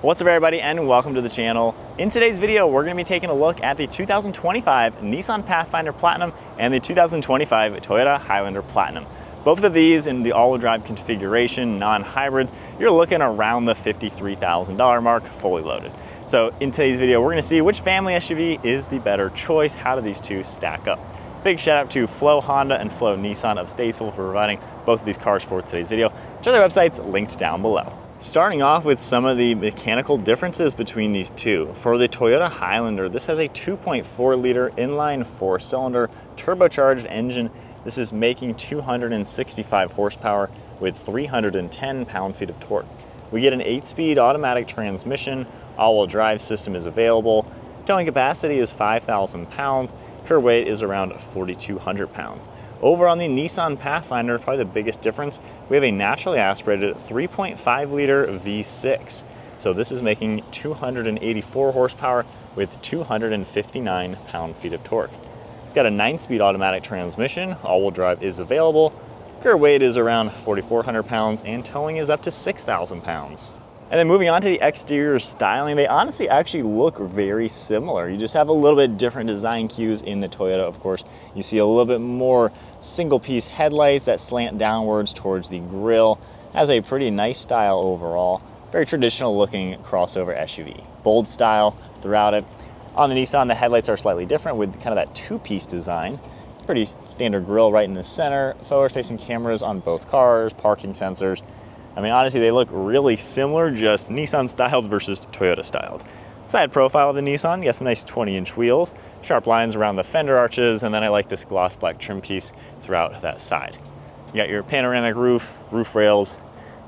What's up everybody and welcome to the channel. In today's video, we're going to be taking a look at the 2025 Nissan Pathfinder Platinum and the 2025 Toyota Highlander Platinum. Both of these in the all-wheel drive configuration, non-hybrids, you're looking around the $53,000 mark, fully loaded. So in today's video, we're going to see which family SUV is the better choice. How do these two stack up? Big shout out to Flow Honda and Flow Nissan of Statesville for providing both of these cars for today's video, which are their websites linked down below. Starting off with some of the mechanical differences between these two. For the Toyota Highlander, this has a 2.4 liter inline 4-cylinder turbocharged engine. This is making 265 horsepower with 310 pound-feet of torque. We get an 8-speed automatic transmission, all-wheel drive system is available. Towing capacity is 5,000 pounds. Pure weight is around 4,200 pounds. Over on the Nissan Pathfinder, probably the biggest difference, we have a naturally aspirated 3.5 liter V6. So this is making 284 horsepower with 259 pound-feet of torque. It's got a 9-speed automatic transmission, all-wheel drive is available. Pure weight is around 4,400 pounds and towing is up to 6,000 pounds. And then moving on to the exterior styling, they honestly actually look very similar. You just have a little bit different design cues in the Toyota, of course. You see a little bit more single-piece headlights that slant downwards towards the grille. Has a pretty nice style overall. Very traditional looking crossover SUV. Bold style throughout it. On the Nissan, the headlights are slightly different with kind of that two-piece design. Pretty standard grille right in the center. Forward-facing cameras on both cars, parking sensors. I mean, honestly, they look really similar, just Nissan styled versus Toyota styled. Side profile of the Nissan, you got some nice 20-inch wheels, sharp lines around the fender arches, and then I like this gloss black trim piece throughout that side. You got your panoramic roof rails,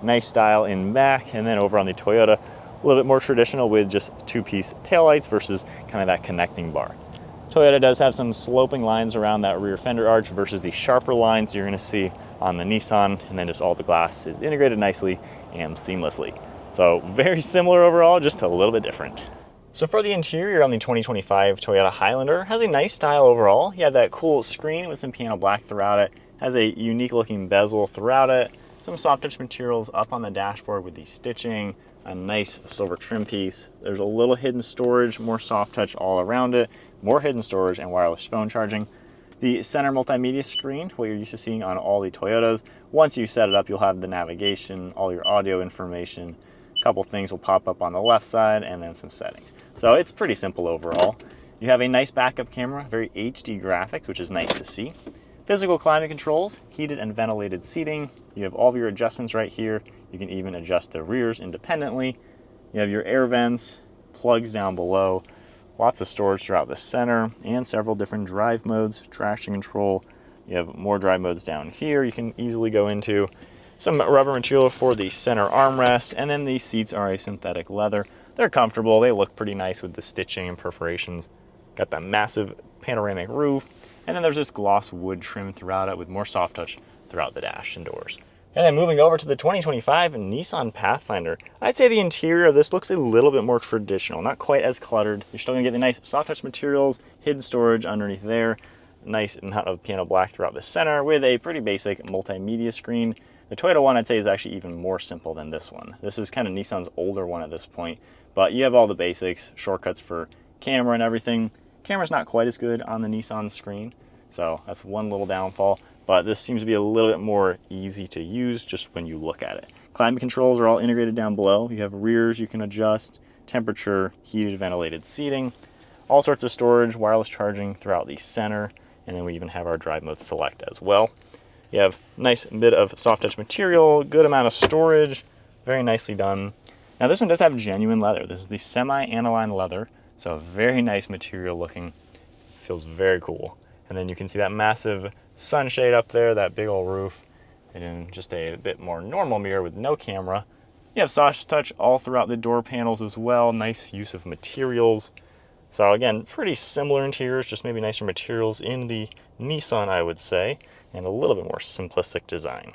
nice style in back, and then over on the Toyota, a little bit more traditional with just two-piece taillights versus kind of that connecting bar. Toyota does have some sloping lines around that rear fender arch versus the sharper lines you're going to see on the Nissan, and then just all the glass is integrated nicely and seamlessly. So very similar overall, just a little bit different. So for the interior on the 2025 Toyota Highlander, has a nice style overall. You have that cool screen with some piano black throughout it, has a unique looking bezel throughout it, some soft touch materials up on the dashboard with the stitching, a nice silver trim piece. There's a little hidden storage, more soft touch all around it, more hidden storage and wireless phone charging. The center multimedia screen, what you're used to seeing on all the Toyotas. Once you set it up, you'll have the navigation, all your audio information. A couple things will pop up on the left side and then some settings. So it's pretty simple overall. You have a nice backup camera, very HD graphics, which is nice to see. Physical climate controls, heated and ventilated seating. You have all of your adjustments right here. You can even adjust the rears independently. You have your air vents, plugs down below. Lots of storage throughout the center and several different drive modes, traction control. You have more drive modes down here you can easily go into. Some rubber material for the center armrest, and then these seats are a synthetic leather. They're comfortable, they look pretty nice with the stitching and perforations. Got that massive panoramic roof, and then there's this gloss wood trim throughout it with more soft touch throughout the dash and doors. And then moving over to the 2025 Nissan Pathfinder, I'd say the interior of this looks a little bit more traditional, not quite as cluttered. You're still gonna get the nice soft touch materials, hidden storage underneath there, nice amount of piano black throughout the center with a pretty basic multimedia screen. The Toyota one I'd say is actually even more simple than this one. This is kind of Nissan's older one at this point, but you have all the basics, shortcuts for camera and everything. Camera's not quite as good on the Nissan screen, so that's one little downfall. But this seems to be a little bit more easy to use just when you look at it. Climate controls are all integrated down below. You have rears you can adjust, temperature, heated, ventilated seating, all sorts of storage, wireless charging throughout the center, and then we even have our drive mode select as well. You have a nice bit of soft touch material, good amount of storage, very nicely done. Now this one does have genuine leather. This is the semi-aniline leather, so very nice material looking, feels very cool. And then you can see that massive sunshade up there, that big old roof, and then just a bit more normal mirror with no camera. You have soft touch all throughout the door panels as well, nice use of materials. So again, pretty similar interiors, just maybe nicer materials in the Nissan, I would say, and a little bit more simplistic design.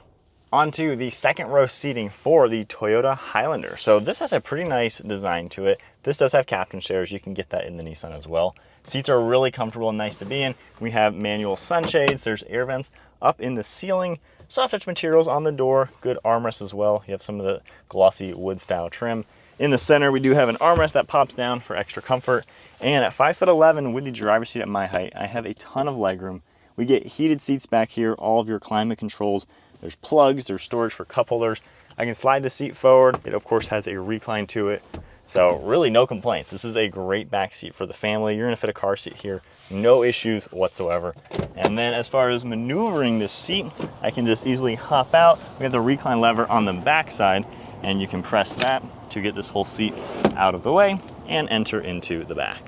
Onto the second row seating for the Toyota Highlander. So this has a pretty nice design to it. This does have captain chairs. You can get that in the Nissan as well. Seats are really comfortable and nice to be in. We have manual sunshades. There's air vents up in the ceiling. Soft touch materials on the door. Good armrests as well. You have some of the glossy wood style trim. In the center, we do have an armrest that pops down for extra comfort. And at 5'11" with the driver's seat at my height, I have a ton of legroom. We get heated seats back here, all of your climate controls. There's plugs, there's storage for cup holders. I can slide the seat forward. It of course has a recline to it. So really no complaints. This is a great back seat for the family. You're gonna fit a car seat here, no issues whatsoever. And then as far as maneuvering this seat, I can just easily hop out. We have the recline lever on the back side, and you can press that to get this whole seat out of the way and enter into the back.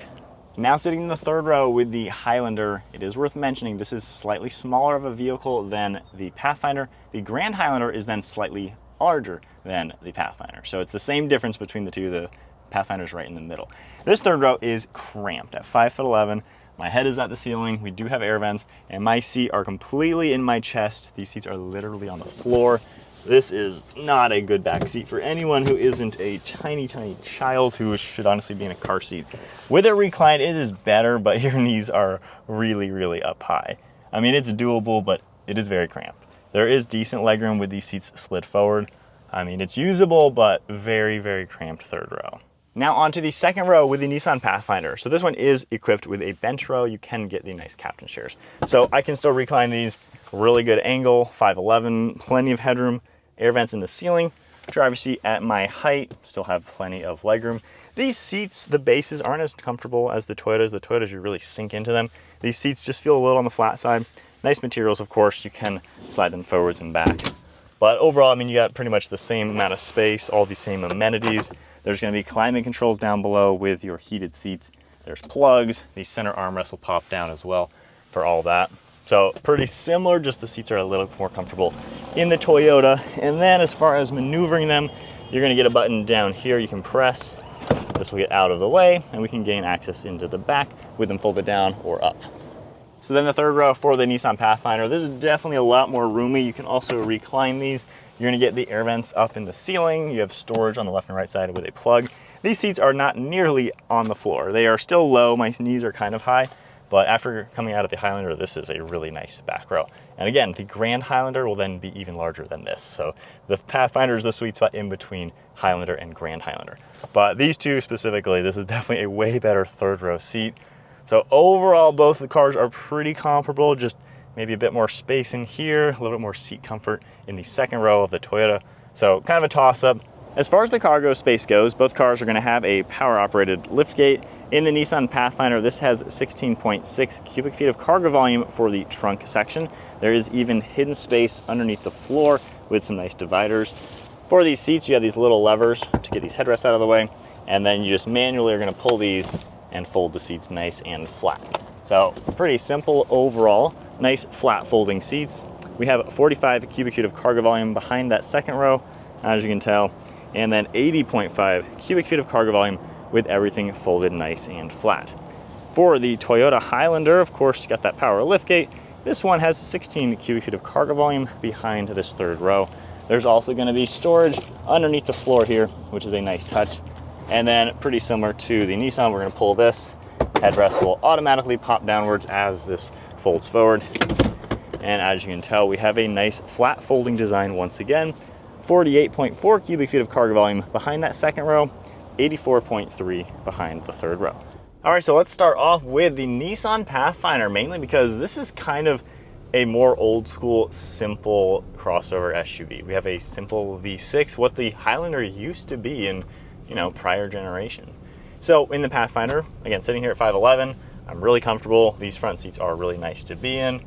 Now sitting in the third row with the Highlander, it is worth mentioning this is slightly smaller of a vehicle than the Pathfinder. The Grand Highlander is then slightly larger than the Pathfinder. So it's the same difference between the two. The Pathfinder's right in the middle. This third row is cramped at 5'11". My head is at the ceiling. We do have air vents, and my seat are completely in my chest. These seats are literally on the floor. This is not a good back seat for anyone who isn't a tiny, tiny child who should honestly be in a car seat. With it reclined, it is better, but your knees are really, really up high. I mean, it's doable, but it is very cramped. There is decent legroom with these seats slid forward. I mean, it's usable, but very, very cramped third row. Now onto the second row with the Nissan Pathfinder. So this one is equipped with a bench row. You can get the nice captain chairs. So I can still recline these, really good angle, 5'11", plenty of headroom, air vents in the ceiling, driver's seat at my height, still have plenty of legroom. These seats, the bases aren't as comfortable as the Toyotas. The Toyotas, you really sink into them. These seats just feel a little on the flat side. Nice materials, of course. You can slide them forwards and back. But overall, I mean, you got pretty much the same amount of space, all the same amenities. There's going to be climate controls down below with your heated seats. There's plugs. The center armrest will pop down as well for all that. So pretty similar, just the seats are a little more comfortable in the Toyota. And then as far as maneuvering them, you're going to get a button down here you can press. This will get out of the way, and we can gain access into the back with them folded down or up. So then the third row for the Nissan Pathfinder, this is definitely a lot more roomy. You can also recline these. You're gonna get the air vents up in the ceiling. You have storage on the left and right side with a plug. These seats are not nearly on the floor. They are still low. My knees are kind of high, but after coming out of the Highlander, this is a really nice back row. And again, the Grand Highlander will then be even larger than this. So the Pathfinder is the sweet spot in between Highlander and Grand Highlander. But these two specifically, this is definitely a way better third row seat. So overall, both the cars are pretty comparable, just maybe a bit more space in here, a little bit more seat comfort in the second row of the Toyota. So kind of a toss-up. As far as the cargo space goes, both cars are going to have a power-operated liftgate. In the Nissan Pathfinder, this has 16.6 cubic feet of cargo volume for the trunk section. There is even hidden space underneath the floor with some nice dividers. For these seats, you have these little levers to get these headrests out of the way, and then you just manually are going to pull these and fold the seats nice and flat. So pretty simple overall. Nice flat folding seats. We have 45 cubic feet of cargo volume behind that second row, as you can tell, and then 80.5 cubic feet of cargo volume with everything folded nice and flat. For the Toyota Highlander, of course, got that power liftgate. This one has 16 cubic feet of cargo volume behind this third row. There's also going to be storage underneath the floor here, which is a nice touch. And then pretty similar to the Nissan, we're going to pull this. Headrest will automatically pop downwards as this folds forward. And as you can tell, we have a nice flat folding design once again. 48.4 cubic feet of cargo volume behind that second row, 84.3 behind the third row. All right, so let's start off with the Nissan Pathfinder, mainly because this is kind of a more old school, simple crossover SUV. We have a simple V6, what the Highlander used to be in prior generations. So in the Pathfinder, again, sitting here at 5'11", I'm really comfortable. These front seats are really nice to be in.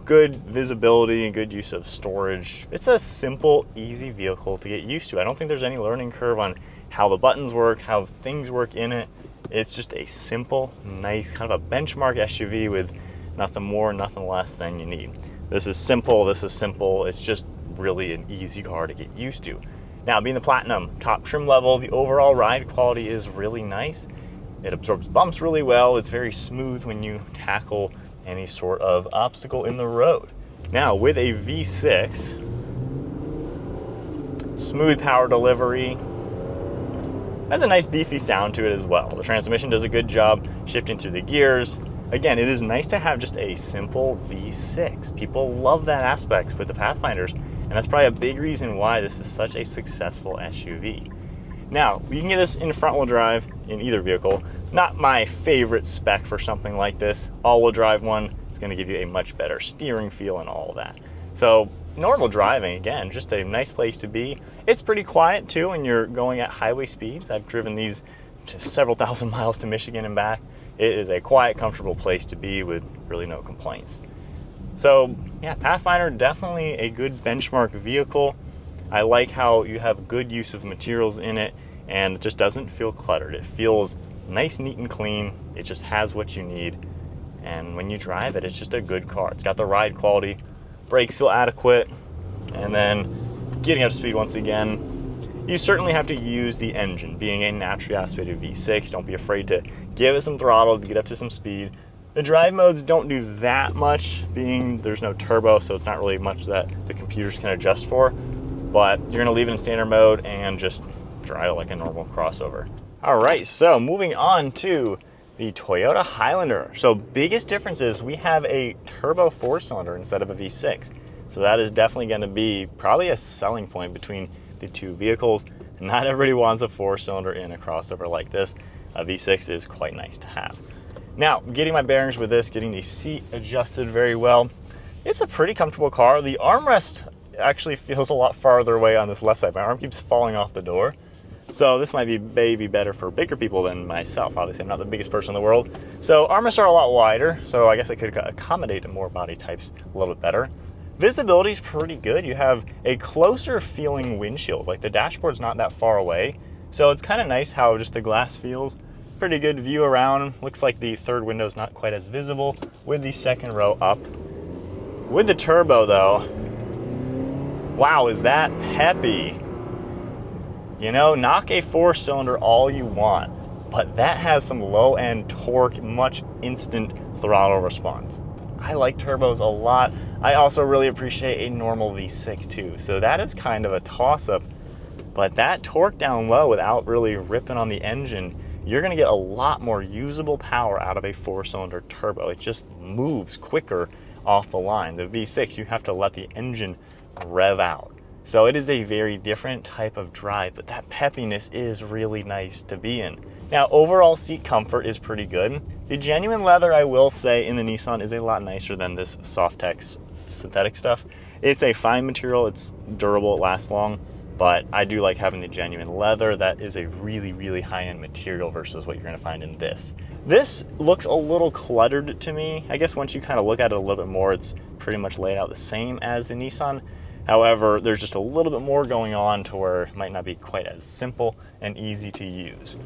Good visibility and good use of storage. It's a simple, easy vehicle to get used to. I don't think there's any learning curve on how the buttons work, how things work in it. It's just a simple, nice, kind of a benchmark SUV with nothing more, nothing less than you need. This is simple, this is simple. It's just really an easy car to get used to. Now, being the Platinum, top trim level, the overall ride quality is really nice. It absorbs bumps really well. It's very smooth when you tackle any sort of obstacle in the road. Now, with a V6, smooth power delivery, has a nice beefy sound to it as well. The transmission does a good job shifting through the gears. Again, it is nice to have just a simple V6. People love that aspect with the Pathfinders, and that's probably a big reason why this is such a successful SUV. Now, you can get this in front-wheel drive in either vehicle. Not my favorite spec for something like this. All-wheel drive one is going to give you a much better steering feel and all of that. So normal driving, again, just a nice place to be. It's pretty quiet too when you're going at highway speeds. I've driven these to several thousand miles to Michigan and back. It is a quiet, comfortable place to be with really no complaints. So yeah, Pathfinder, definitely a good benchmark vehicle. I like how you have good use of materials in it and it just doesn't feel cluttered. It feels nice, neat, and clean. It just has what you need. And when you drive it, it's just a good car. It's got the ride quality, brakes feel adequate, and then getting up to speed once again. You certainly have to use the engine. Being a naturally aspirated V6, don't be afraid to give it some throttle to get up to some speed. The drive modes don't do that much, being there's no turbo, so it's not really much that the computers can adjust for. But you're gonna leave it in standard mode and just drive it like a normal crossover. All right, so moving on to the Toyota Highlander. So biggest difference is we have a turbo 4-cylinder instead of a V6. So that is definitely gonna be probably a selling point between the two vehicles. Not everybody wants a 4-cylinder in a crossover like this. A V6 is quite nice to have. Now, getting my bearings with this, getting the seat adjusted very well. It's a pretty comfortable car. The armrest actually feels a lot farther away on this left side. My arm keeps falling off the door. So this might be maybe better for bigger people than myself. Obviously, I'm not the biggest person in the world. So armrests are a lot wider, so I guess I could accommodate more body types a little bit better. Visibility is pretty good. You have a closer feeling windshield. Like the dashboard's not that far away. So it's kind of nice how just the glass feels. Pretty good view around. Looks like the third window is not quite as visible with the second row up. With the turbo though, wow, is that peppy. You know, knock a 4-cylinder all you want, but that has some low-end torque, much instant throttle response. I like turbos a lot. I also really appreciate a normal V6 too, so that is kind of a toss-up. But that torque down low without really ripping on the engine, you're gonna get a lot more usable power out of a 4-cylinder turbo. It just moves quicker off the line. The V6, you have to let the engine rev out. So it is a very different type of drive, but that peppiness is really nice to be in. Now, overall seat comfort is pretty good. The genuine leather, I will say, in the Nissan is a lot nicer than this Softex synthetic stuff. It's a fine material, it's durable, it lasts long, but I do like having the genuine leather. That is a really, really high-end material versus what you're gonna find in this. This looks a little cluttered to me. I guess once you kind of look at it a little bit more, it's pretty much laid out the same as the Nissan. However, there's just a little bit more going on to where it might not be quite as simple and easy to use.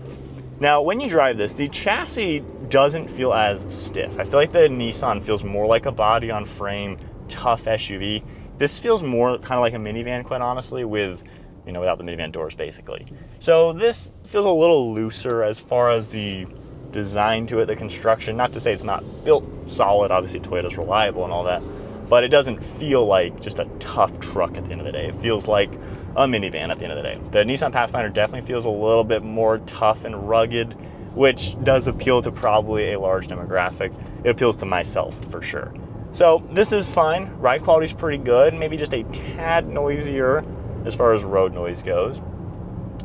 Now, when you drive this, the chassis doesn't feel as stiff. I feel like the Nissan feels more like a body on frame, tough SUV. This feels more kind of like a minivan, quite honestly, with, you know, without the minivan doors, basically. So this feels a little looser as far as the design to it, the construction. Not to say it's not built solid, obviously Toyota's reliable and all that, but it doesn't feel like just a tough truck at the end of the day. It feels like a minivan at the end of the day. The Nissan Pathfinder definitely feels a little bit more tough and rugged, which does appeal to probably a large demographic. It appeals to myself for sure. So this is fine. Ride quality is pretty good. Maybe just a tad noisier as far as road noise goes.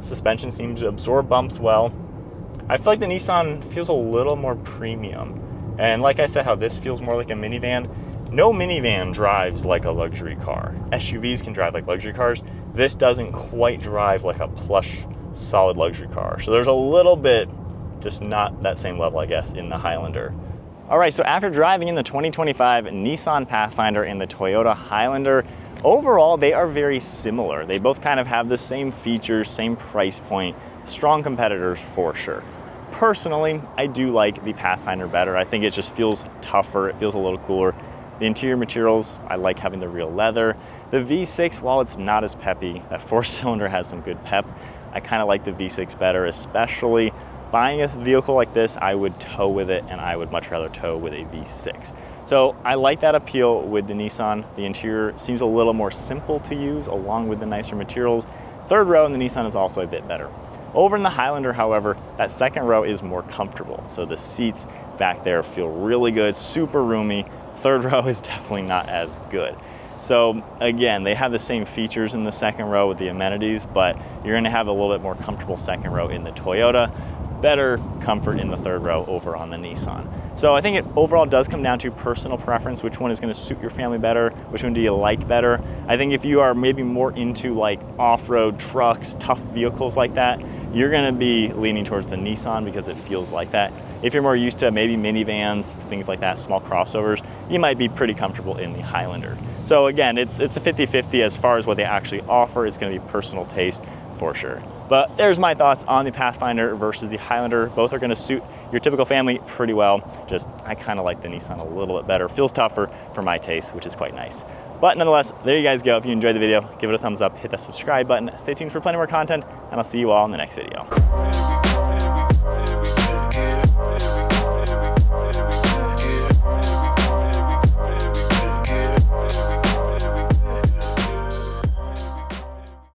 Suspension seems to absorb bumps well. I feel like the Nissan feels a little more premium. And like I said, how this feels more like a minivan. No minivan drives like a luxury car. SUVs can drive like luxury cars. This doesn't quite drive like a plush, solid luxury car. So there's a little bit, just not that same level, I guess, in the Highlander. All right, so after driving in the 2025 Nissan Pathfinder and the Toyota Highlander, overall, they are very similar. They both kind of have the same features, same price point, strong competitors for sure. Personally, I do like the Pathfinder better. I think it just feels tougher. It feels a little cooler. The interior materials, I like having the real leather. The V6, while it's not as peppy, that 4-cylinder has some good pep. I kind of like the V6 better, especially buying a vehicle like this, I would tow with it, and I would much rather tow with a V6. So I like that appeal with the Nissan. The interior seems a little more simple to use along with the nicer materials. Third row in the Nissan is also a bit better. Over in the Highlander, however, that second row is more comfortable. So the seats back there feel really good, super roomy. Third row is definitely not as good. So again, they have the same features in the second row with the amenities, but you're gonna have a little bit more comfortable second row in the Toyota, better comfort in the third row over on the Nissan. So I think it overall does come down to personal preference, which one is gonna suit your family better, which one do you like better. I think if you are maybe more into like off-road trucks, tough vehicles like that, you're gonna be leaning towards the Nissan because it feels like that. If you're more used to maybe minivans, things like that, small crossovers, you might be pretty comfortable in the Highlander. So again, it's a 50-50 as far as what they actually offer. It's gonna be personal taste for sure. But there's my thoughts on the Pathfinder versus the Highlander. Both are gonna suit your typical family pretty well. Just, I kinda like the Nissan a little bit better. Feels tougher for my taste, which is quite nice. But nonetheless, there you guys go. If you enjoyed the video, give it a thumbs up, hit that subscribe button, stay tuned for plenty more content, and I'll see you all in the next video.